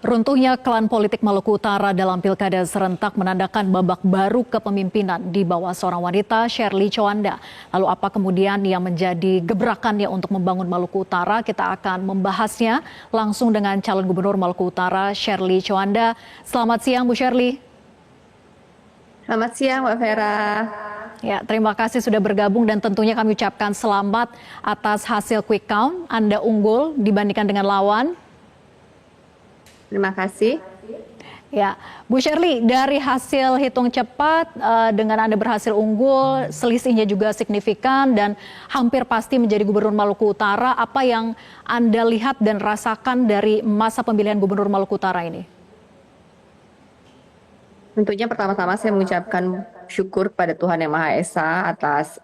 Runtuhnya klan politik Maluku Utara dalam pilkada serentak menandakan babak baru kepemimpinan di bawah seorang wanita, Shirley Chowanda. Lalu apa kemudian yang menjadi gebrakannya untuk membangun Maluku Utara? Kita akan membahasnya langsung dengan calon gubernur Maluku Utara, Shirley Chowanda. Selamat siang, Bu Shirley. Selamat siang, Mbak Vera. Ya, terima kasih sudah bergabung dan tentunya kami ucapkan selamat atas hasil quick count. Anda unggul dibandingkan dengan lawan. Terima kasih. Ya, Bu Shirley, dari hasil hitung cepat dengan Anda berhasil unggul, selisihnya juga signifikan dan hampir pasti menjadi gubernur Maluku Utara. Apa yang Anda lihat dan rasakan dari masa pemilihan gubernur Maluku Utara ini? Tentunya pertama-tama saya mengucapkan syukur kepada Tuhan Yang Maha Esa atas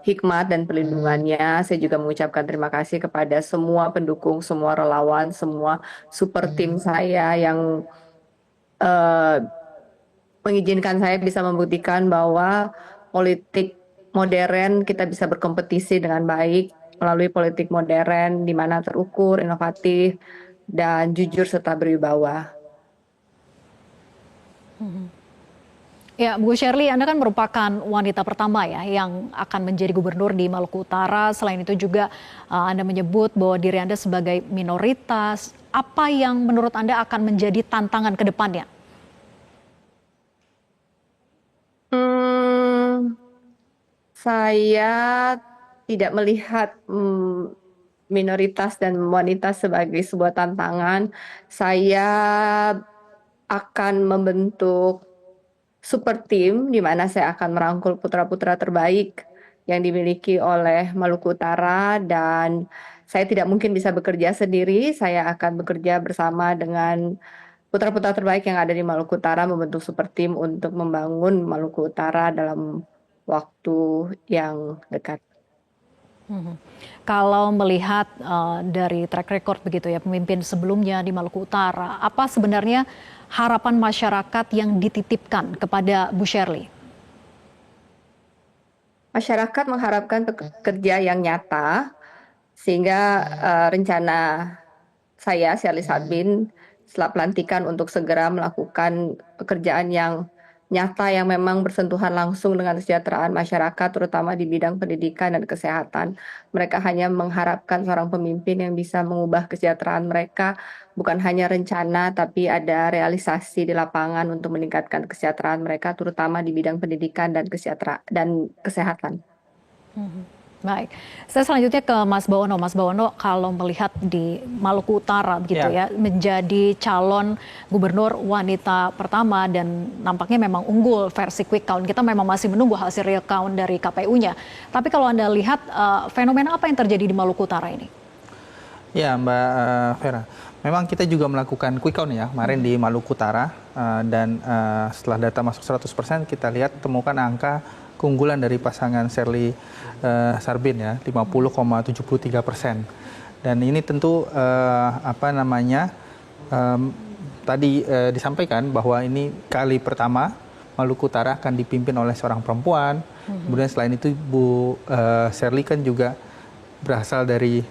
hikmat dan perlindungannya. Saya juga mengucapkan terima kasih kepada semua pendukung, semua relawan, semua super tim saya yang mengizinkan saya bisa membuktikan bahwa politik modern kita bisa berkompetisi dengan baik melalui politik modern di mana terukur, inovatif, dan jujur serta berwibawa. Ya, Bu Shirley, Anda kan merupakan wanita pertama ya yang akan menjadi gubernur di Maluku Utara. Selain itu juga Anda menyebut bahwa diri Anda sebagai minoritas. Apa yang menurut Anda akan menjadi tantangan ke depannya? Saya tidak melihat minoritas dan wanita sebagai sebuah tantangan. Saya akan membentuk super tim di mana saya akan merangkul putra-putra terbaik yang dimiliki oleh Maluku Utara, dan saya tidak mungkin bisa bekerja sendiri. Saya akan bekerja bersama dengan putra-putra terbaik yang ada di Maluku Utara membentuk super tim untuk membangun Maluku Utara dalam waktu yang dekat. Kalau melihat dari track record begitu ya pemimpin sebelumnya di Maluku Utara, apa sebenarnya harapan masyarakat yang dititipkan kepada Bu Shirley? Masyarakat mengharapkan kerja yang nyata, sehingga rencana saya, Shirley Sarbin, setelah pelantikan untuk segera melakukan pekerjaan yang nyata yang memang bersentuhan langsung dengan kesejahteraan masyarakat, terutama di bidang pendidikan dan kesehatan. Mereka hanya mengharapkan seorang pemimpin yang bisa mengubah kesejahteraan mereka, bukan hanya rencana, tapi ada realisasi di lapangan untuk meningkatkan kesejahteraan mereka, terutama di bidang pendidikan dan kesehatan. Baik, saya selanjutnya ke Mas Bawono. Mas Bawono, kalau melihat di Maluku Utara begitu ya, menjadi calon gubernur wanita pertama dan nampaknya memang unggul versi quick count. Kita memang masih menunggu hasil real count dari KPU-nya. Tapi kalau Anda lihat fenomena apa yang terjadi di Maluku Utara ini? Ya, Mbak Vera. Memang kita juga melakukan quick count ya kemarin di Maluku Utara, dan setelah data masuk 100% kita lihat temukan angka keunggulan dari pasangan Shirley Sarbin ya 50,73%. Dan ini tentu tadi disampaikan bahwa ini kali pertama Maluku Utara akan dipimpin oleh seorang perempuan. Kemudian selain itu Bu Shirley kan juga berasal dari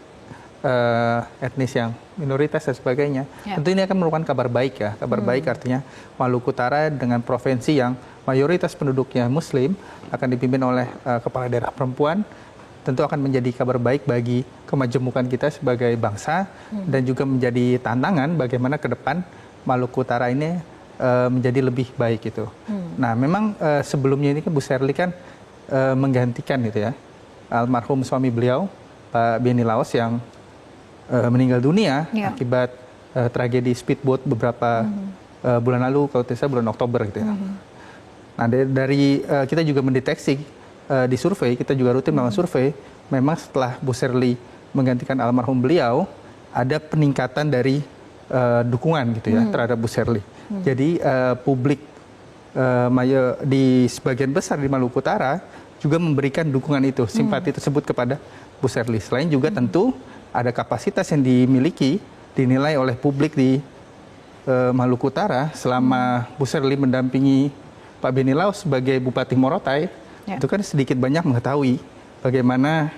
etnis yang minoritas dan sebagainya. Tentu ini akan merupakan kabar baik ya. Kabar baik artinya Maluku Utara dengan provinsi yang mayoritas penduduknya Muslim akan dipimpin oleh kepala daerah perempuan. Tentu akan menjadi kabar baik bagi kemajemukan kita sebagai bangsa dan juga menjadi tantangan bagaimana ke depan Maluku Utara ini menjadi lebih baik itu. Nah, memang sebelumnya ini kan Bu Shirley kan menggantikan gitu ya almarhum suami beliau Pak Benny Laos yang meninggal dunia akibat tragedi speedboat beberapa bulan lalu, kalau tidak salah bulan Oktober gitu ya. Nah, dari kita juga mendeteksi di survei, kita juga rutin melakukan survei, memang setelah Bu Shirley menggantikan almarhum beliau, ada peningkatan dari dukungan gitu ya terhadap Bu Shirley. Jadi publik di sebagian besar di Maluku Utara juga memberikan dukungan itu, simpati tersebut kepada Bu Shirley. Selain juga tentu ada kapasitas yang dimiliki, dinilai oleh publik di Maluku Utara selama Bu Shirley mendampingi Pak Benny Laos sebagai Bupati Morotai, itu kan sedikit banyak mengetahui bagaimana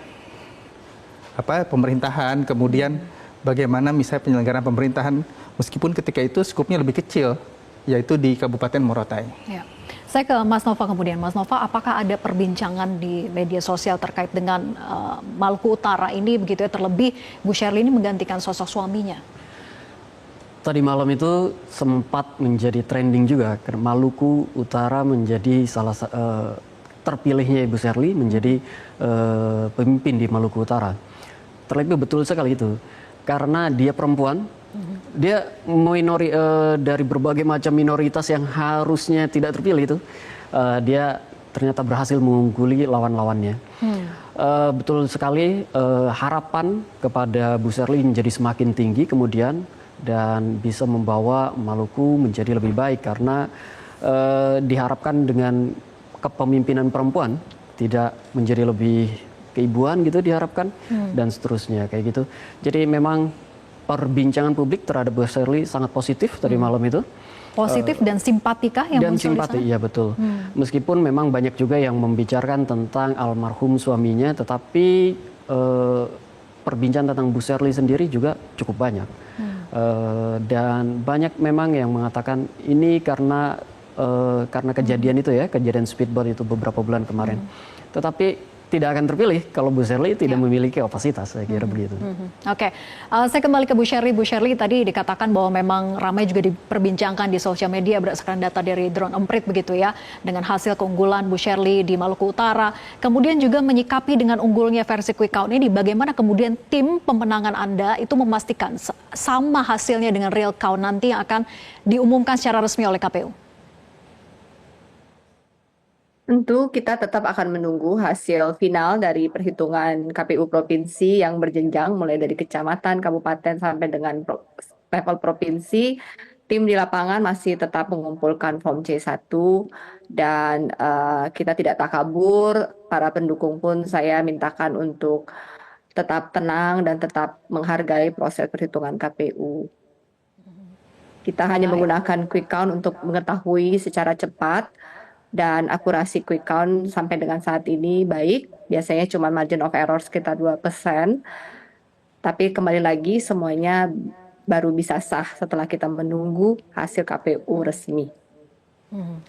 pemerintahan, kemudian bagaimana misalnya penyelenggaraan pemerintahan Meskipun ketika itu skupnya lebih kecil, yaitu di Kabupaten Morotai. Ya. Saya ke Mas Nova kemudian. Mas Nova, apakah ada perbincangan di media sosial terkait dengan Maluku Utara ini begitu ya, terlebih Bu Sherly ini menggantikan sosok suaminya? Tadi malam itu sempat menjadi trending juga karena Maluku Utara menjadi terpilihnya Ibu Sherly menjadi pemimpin di Maluku Utara. Terlebih betul sekali itu karena dia perempuan, dia dari berbagai macam minoritas yang harusnya tidak terpilih itu, dia ternyata berhasil mengungguli lawan-lawannya. Betul sekali, harapan kepada Bu Sherly menjadi semakin tinggi kemudian dan bisa membawa Maluku menjadi lebih baik karena diharapkan dengan kepemimpinan perempuan tidak menjadi lebih keibuan gitu diharapkan dan seterusnya kayak gitu. Jadi memang perbincangan publik terhadap Bu Sherly sangat positif tadi malam itu. Positif dan simpatikah yang dan muncul simpati, di sana? iya betul. Meskipun memang banyak juga yang membicarakan tentang almarhum suaminya, tetapi perbincangan tentang Bu Sherly sendiri juga cukup banyak. Dan banyak memang yang mengatakan ini karena kejadian itu ya, kejadian speedboat itu beberapa bulan kemarin. Tetapi tidak akan terpilih kalau Bu Sherly tidak memiliki kapasitas, saya kira begitu. Oke, saya kembali ke Bu Sherly. Bu Sherly tadi dikatakan bahwa memang ramai juga diperbincangkan di sosial media berdasarkan data dari Drone Emprit begitu ya, dengan hasil keunggulan Bu Sherly di Maluku Utara. Kemudian juga menyikapi dengan unggulnya versi quick count ini, bagaimana kemudian tim pemenangan Anda itu memastikan sama hasilnya dengan real count nanti yang akan diumumkan secara resmi oleh KPU? Tentu kita tetap akan menunggu hasil final dari perhitungan KPU provinsi yang berjenjang mulai dari kecamatan, kabupaten sampai dengan level provinsi. Tim di lapangan masih tetap mengumpulkan form C1 dan kita tidak takabur. Para pendukung pun saya mintakan untuk tetap tenang dan tetap menghargai proses perhitungan KPU. Kita hanya menggunakan quick count untuk mengetahui secara cepat dan akurasi quick count sampai dengan saat ini baik. Biasanya cuma margin of error sekitar 2%. Tapi kembali lagi semuanya baru bisa sah setelah kita menunggu hasil KPU resmi.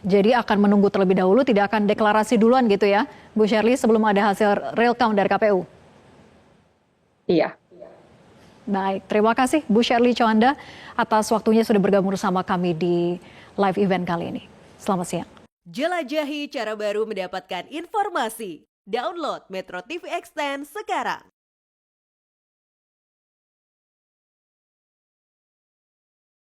Jadi akan menunggu terlebih dahulu, tidak akan deklarasi duluan gitu ya, Bu Sherly, sebelum ada hasil real count dari KPU? Iya. Baik, terima kasih Bu Sherly Chowanda atas waktunya sudah bergabung bersama kami di live event kali ini. Selamat siang. Jelajahi cara baru mendapatkan informasi. Download Metro TV Extend sekarang.